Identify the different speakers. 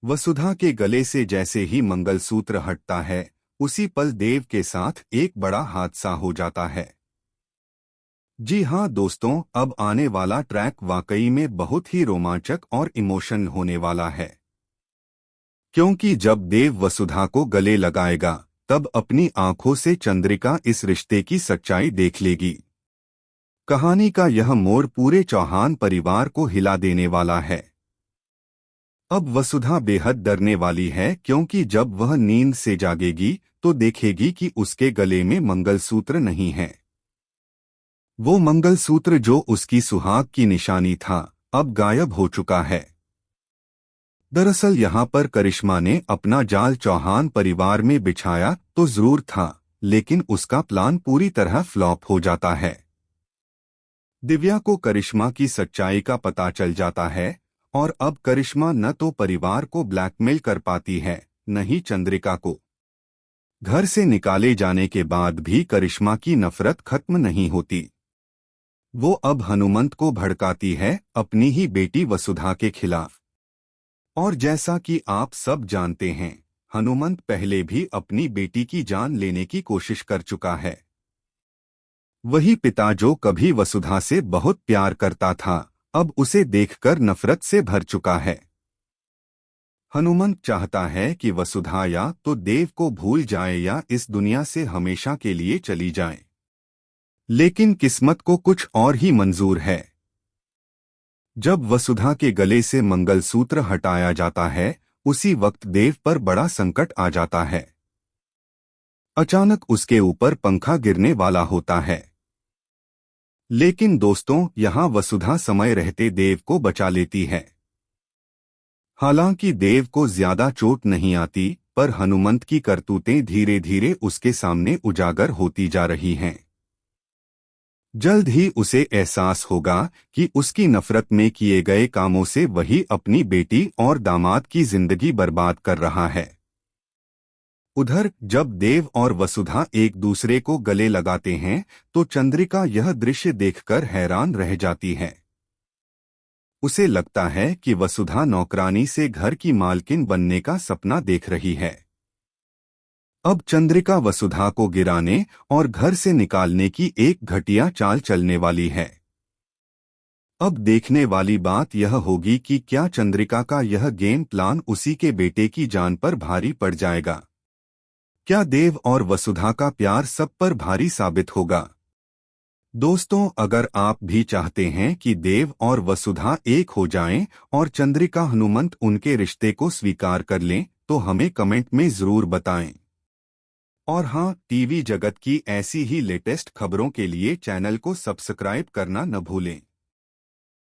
Speaker 1: वसुधा के गले से जैसे ही मंगलसूत्र हटता है, उसी पल देव के साथ एक बड़ा हादसा हो जाता है। जी हाँ दोस्तों, अब आने वाला ट्रैक वाकई में बहुत ही रोमांचक और इमोशनल होने वाला है, क्योंकि जब देव वसुधा को गले लगाएगा, तब अपनी आंखों से चंद्रिका इस रिश्ते की सच्चाई देख लेगी। कहानी का यह मोड़ पूरे चौहान परिवार को हिला देने वाला है। अब वसुधा बेहद डरने वाली है, क्योंकि जब वह नींद से जागेगी तो देखेगी कि उसके गले में मंगलसूत्र नहीं है। वो मंगलसूत्र जो उसकी सुहाग की निशानी था, अब गायब हो चुका है। दरअसल यहाँ पर करिश्मा ने अपना जाल चौहान परिवार में बिछाया तो जरूर था, लेकिन उसका प्लान पूरी तरह फ्लॉप हो जाता है। दिव्या को करिश्मा की सच्चाई का पता चल जाता है, और अब करिश्मा न तो परिवार को ब्लैकमेल कर पाती है, न ही चंद्रिका को। घर से निकाले जाने के बाद भी करिश्मा की नफरत खत्म नहीं होती। वो अब हनुमंत को भड़काती है अपनी ही बेटी वसुधा के खिलाफ। और जैसा कि आप सब जानते हैं, हनुमंत पहले भी अपनी बेटी की जान लेने की कोशिश कर चुका है। वही पिता जो कभी वसुधा से बहुत प्यार करता था, अब उसे देखकर नफरत से भर चुका है। हनुमंत चाहता है कि वसुधा या तो देव को भूल जाए या इस दुनिया से हमेशा के लिए चली जाए। लेकिन किस्मत को कुछ और ही मंजूर है। जब वसुधा के गले से मंगलसूत्र हटाया जाता है, उसी वक्त देव पर बड़ा संकट आ जाता है। अचानक उसके ऊपर पंखा गिरने वाला होता है। लेकिन दोस्तों, यहाँ वसुधा समय रहते देव को बचा लेती है। हालांकि देव को ज्यादा चोट नहीं आती, पर हनुमंत की करतूतें धीरे धीरे उसके सामने उजागर होती जा रही हैं। जल्द ही उसे एहसास होगा कि उसकी नफरत में किए गए कामों से वही अपनी बेटी और दामाद की जिंदगी बर्बाद कर रहा है। उधर जब देव और वसुधा एक दूसरे को गले लगाते हैं, तो चंद्रिका यह दृश्य देखकर हैरान रह जाती है। उसे लगता है कि वसुधा नौकरानी से घर की मालकिन बनने का सपना देख रही है। अब चंद्रिका वसुधा को गिराने और घर से निकालने की एक घटिया चाल चलने वाली है। अब देखने वाली बात यह होगी कि क्या चंद्रिका का यह गेम प्लान उसी के बेटे की जान पर भारी पड़ जाएगा। क्या देव और वसुधा का प्यार सब पर भारी साबित होगा। दोस्तों, अगर आप भी चाहते हैं कि देव और वसुधा एक हो जाएं और चंद्रिका हनुमंत उनके रिश्ते को स्वीकार कर लें, तो हमें कमेंट में जरूर बताएं। और हाँ, टीवी जगत की ऐसी ही लेटेस्ट खबरों के लिए चैनल को सब्सक्राइब करना न भूलें।